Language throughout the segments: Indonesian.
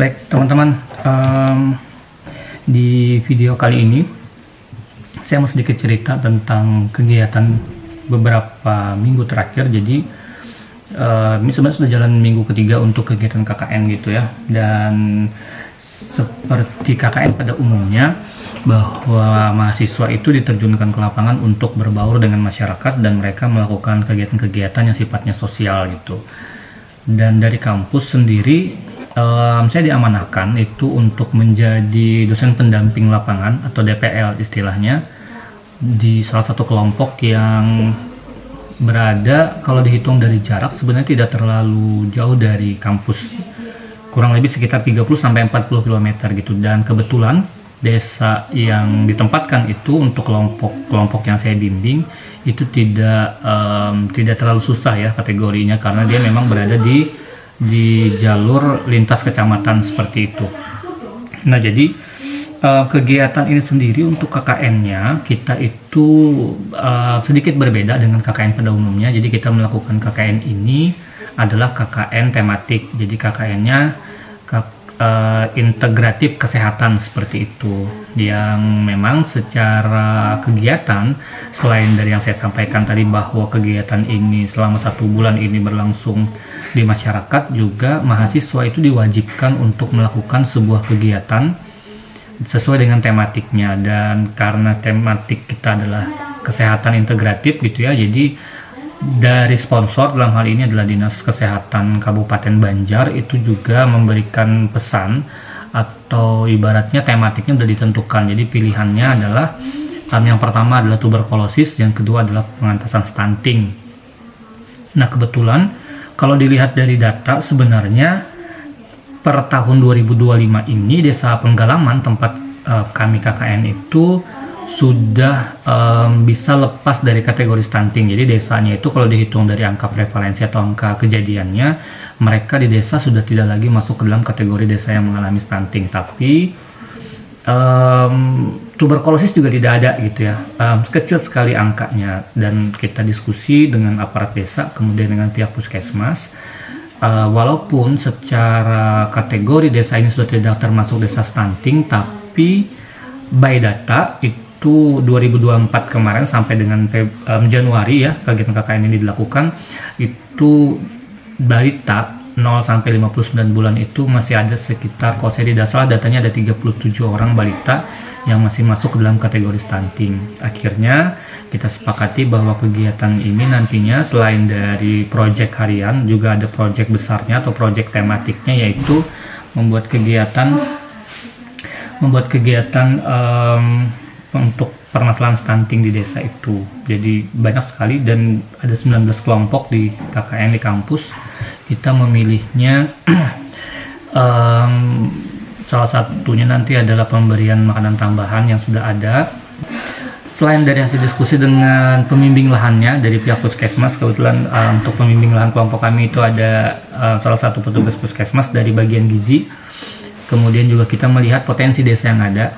Baik teman-teman, di video kali ini saya mau sedikit cerita tentang kegiatan beberapa minggu terakhir. Jadi ini sebenarnya sudah jalan minggu ketiga untuk kegiatan KKN gitu ya. Dan seperti KKN pada umumnya, bahwa mahasiswa itu diterjunkan ke lapangan untuk berbaur dengan masyarakat dan mereka melakukan kegiatan-kegiatan yang sifatnya sosial gitu. Dan dari kampus sendiri, saya diamanahkan itu untuk menjadi dosen pendamping lapangan atau DPL istilahnya di salah satu kelompok yang berada, kalau dihitung dari jarak sebenarnya tidak terlalu jauh dari kampus, kurang lebih sekitar 30-40 km gitu. Dan kebetulan desa yang ditempatkan itu untuk kelompok yang saya bimbing itu tidak terlalu susah ya kategorinya, karena dia memang berada di jalur lintas kecamatan seperti itu. Nah, jadi kegiatan ini sendiri untuk KKN-nya kita itu sedikit berbeda dengan KKN pada umumnya. Jadi kita melakukan KKN ini adalah KKN tematik. Jadi KKN-nya integratif kesehatan seperti itu, yang memang secara kegiatan, selain dari yang saya sampaikan tadi bahwa kegiatan ini selama 1 bulan ini berlangsung di masyarakat, juga mahasiswa itu diwajibkan untuk melakukan sebuah kegiatan sesuai dengan tematiknya. Dan karena tematik kita adalah kesehatan integratif gitu ya, jadi dari sponsor dalam hal ini adalah Dinas Kesehatan Kabupaten Banjar itu juga memberikan pesan, atau ibaratnya tematiknya sudah ditentukan. Jadi pilihannya adalah yang pertama adalah tuberkulosis, yang kedua adalah pengentasan stunting. Nah, kebetulan kalau dilihat dari data sebenarnya per tahun 2025 ini Desa Penggalaman tempat kami KKN itu sudah bisa lepas dari kategori stunting. Jadi desanya itu kalau dihitung dari angka prevalensi atau angka kejadiannya, mereka di desa sudah tidak lagi masuk ke dalam kategori desa yang mengalami stunting. Tapi tuberkulosis juga tidak ada gitu ya, kecil sekali angkanya. Dan kita diskusi dengan aparat desa, kemudian dengan pihak puskesmas, walaupun secara kategori desa ini sudah tidak termasuk desa stunting, tapi by data itu 2024 kemarin sampai dengan Januari ya, kegiatan KKN ini dilakukan, itu balita 0 sampai 59 bulan itu masih ada sekitar, kalau saya tidak salah datanya ada 37 orang balita yang masih masuk ke dalam kategori stunting. Akhirnya kita sepakati bahwa kegiatan ini nantinya selain dari proyek harian juga ada proyek besarnya atau proyek tematiknya, yaitu membuat kegiatan untuk permasalahan stunting di desa itu. Jadi banyak sekali dan ada 19 kelompok di KKN di kampus. Kita memilihnya salah satunya nanti adalah pemberian makanan tambahan yang sudah ada. Selain dari hasil diskusi dengan pembimbing lahannya dari pihak puskesmas, kebetulan untuk pembimbing lahan kelompok kami itu ada salah satu petugas puskesmas dari bagian gizi. Kemudian juga kita melihat potensi desa yang ada,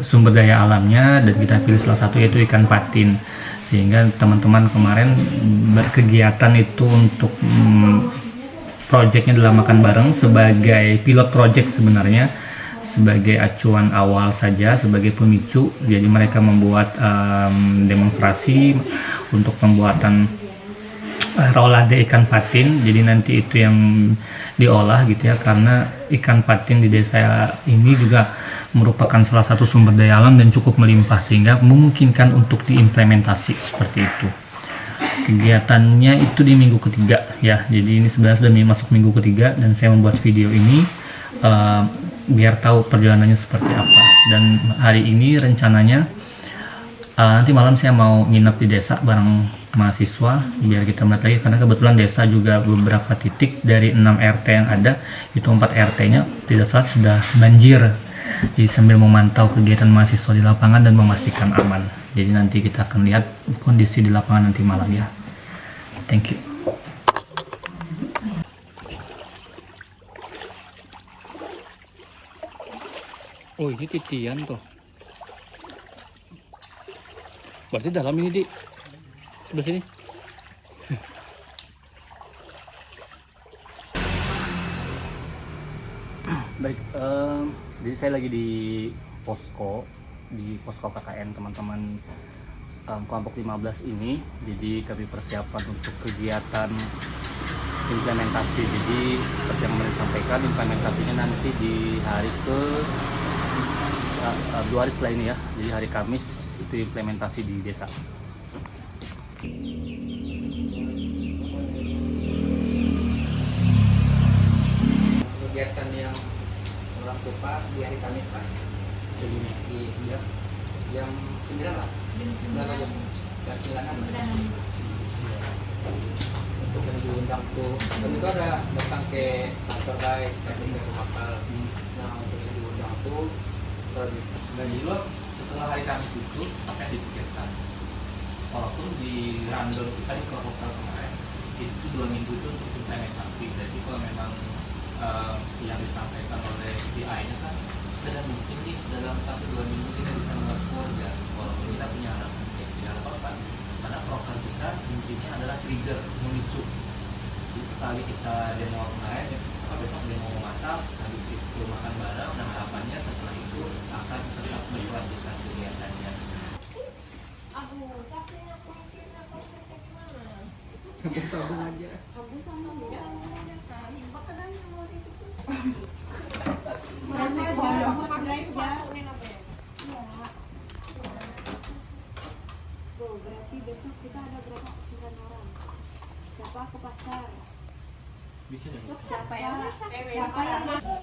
sumber daya alamnya, dan kita pilih salah satu yaitu ikan patin. Sehingga teman-teman kemarin berkegiatan itu untuk proyeknya adalah makan bareng sebagai pilot project sebenarnya, sebagai acuan awal saja, sebagai pemicu. Jadi mereka membuat demonstrasi untuk pembuatan rolade ikan patin. Jadi nanti itu yang diolah gitu ya, karena ikan patin di desa ini juga merupakan salah satu sumber daya alam dan cukup melimpah, sehingga memungkinkan untuk diimplementasi seperti itu. Kegiatannya itu di minggu ketiga ya, jadi ini sebenarnya sudah masuk minggu ketiga dan saya membuat video ini biar tahu perjalanannya seperti apa. Dan hari ini rencananya nanti malam saya mau nginep di desa bareng mahasiswa biar kita melihat lagi, karena kebetulan desa juga beberapa titik dari 6 RT yang ada itu 4 RT-nya tidak salah sudah banjir. Jadi sambil memantau kegiatan mahasiswa di lapangan dan memastikan aman. Jadi nanti kita akan lihat kondisi di lapangan nanti malam ya. Thank you. Oh, ini titian tuh. Berarti dalam ini di sebelah sini. Baik, jadi saya lagi di posko KKN teman-teman kelompok 15 ini. Jadi kami persiapan untuk kegiatan implementasi. Jadi seperti yang kemarin sampaikan, implementasinya nanti di hari ke 2 hari setelah ini ya. Jadi hari Kamis itu implementasi di desa. Kegiatan yang orang tua di hari Kamis Pak, jadi ya, jam 9 lah, jam 9 aja, jam 9 untuk yang diundang tuh, dan itu ada datang ke kantor baik, tadi ke kapal. Nah untuk yang diundang tuh terus Dan juga setelah hari Kamis itu apa yang dipikirkan? Walaupun di rundown kita di proposal kemarin itu 2 minggu itu untuk implementasi. Jadi kalau memang yang disampaikan oleh si A-nya kan sudah mungkin nih dalam 1-2 minggu kita bisa membuat keluarga. Walaupun kita punya harapan tidak apa-apa, karena program kita intinya adalah trigger, memicu. Jadi sekali kita demo kemarin, besok demo memasak, habis itu makan bareng, dan harapannya setelah itu akan tetap berkelanjutan kegiatannya. sambung-sambung aja. Berarti besok kita ada berapa? 9 orang. Siapa ke pasar? Bisa Besok siapa yang masak? Siapa yang masak?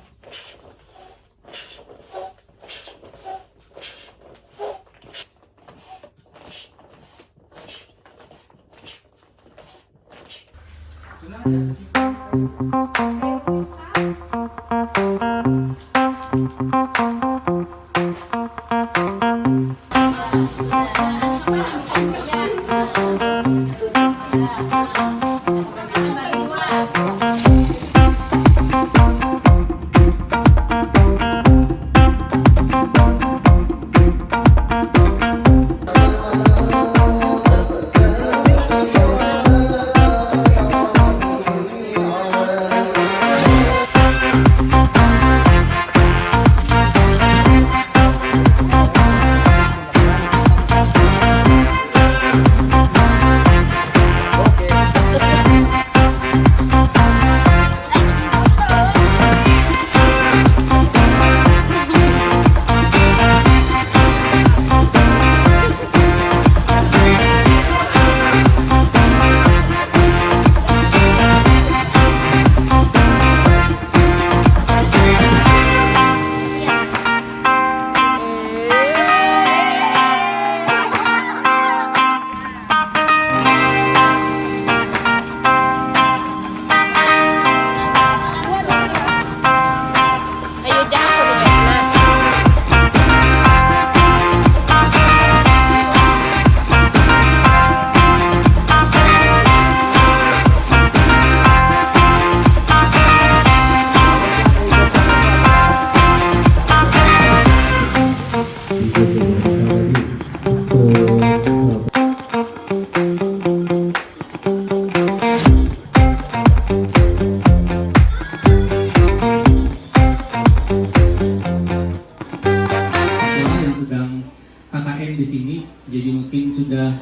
KKN di sini, jadi mungkin sudah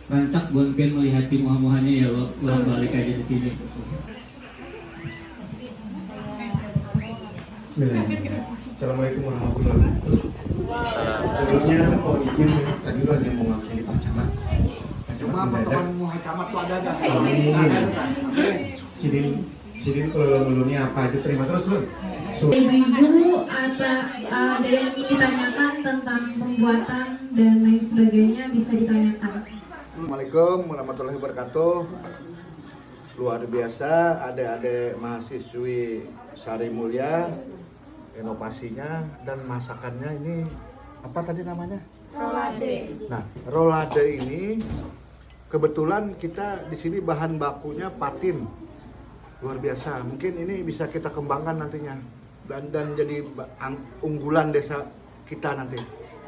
rancak bonpen melihat muah-muahnya ya lo balik aja di sini. Assalamualaikum warahmatullahi wabarakatuh. Sebelumnya mau izin tadi lo ada yang mau ngakini Pak Camat. Pak Camat mendadak. Mau camat tuh ada. Sidin kalau lo apa aja terima terus lo. Ibu-ibu ada yang ingin ditanyakan tentang pembuatan dan lain sebagainya bisa ditanyakan. Assalamualaikum warahmatullahi wabarakatuh. Luar biasa, adik-adik mahasiswi Sari Mulia, inovasinya dan masakannya ini apa tadi namanya? Rolade. Nah, rolade ini kebetulan kita di sini bahan bakunya patin. Luar biasa. Mungkin ini bisa kita kembangkan nantinya dan jadi unggulan desa kita nanti,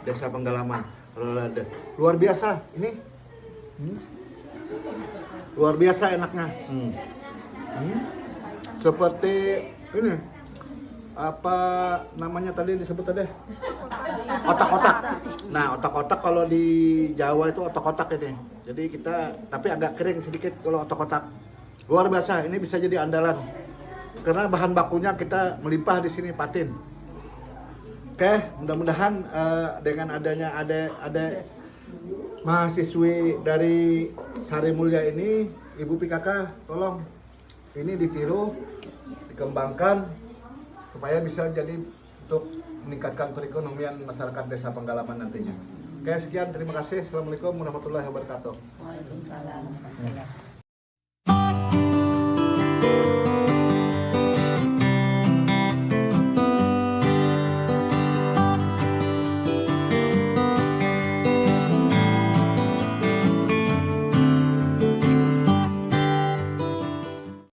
Desa Penggalaman. Rolade. Luar biasa ini. Luar biasa enaknya. Seperti ini apa namanya tadi disebut tadi? Otak-otak. Nah, otak-otak kalau di Jawa itu otak-otak ini. Jadi kita tapi agak kering sedikit kalau otak-otak. Luar biasa, ini bisa jadi andalan. Karena bahan bakunya kita melimpah di sini patin. Oke, mudah-mudahan dengan adanya ada mahasiswi dari Sari Mulia ini, Ibu PKK, tolong ini ditiru, dikembangkan supaya bisa jadi untuk meningkatkan perekonomian masyarakat Desa Penggalaman nantinya. Oke, sekian, terima kasih. Assalamualaikum warahmatullahi wabarakatuh. Waalaikumsalam.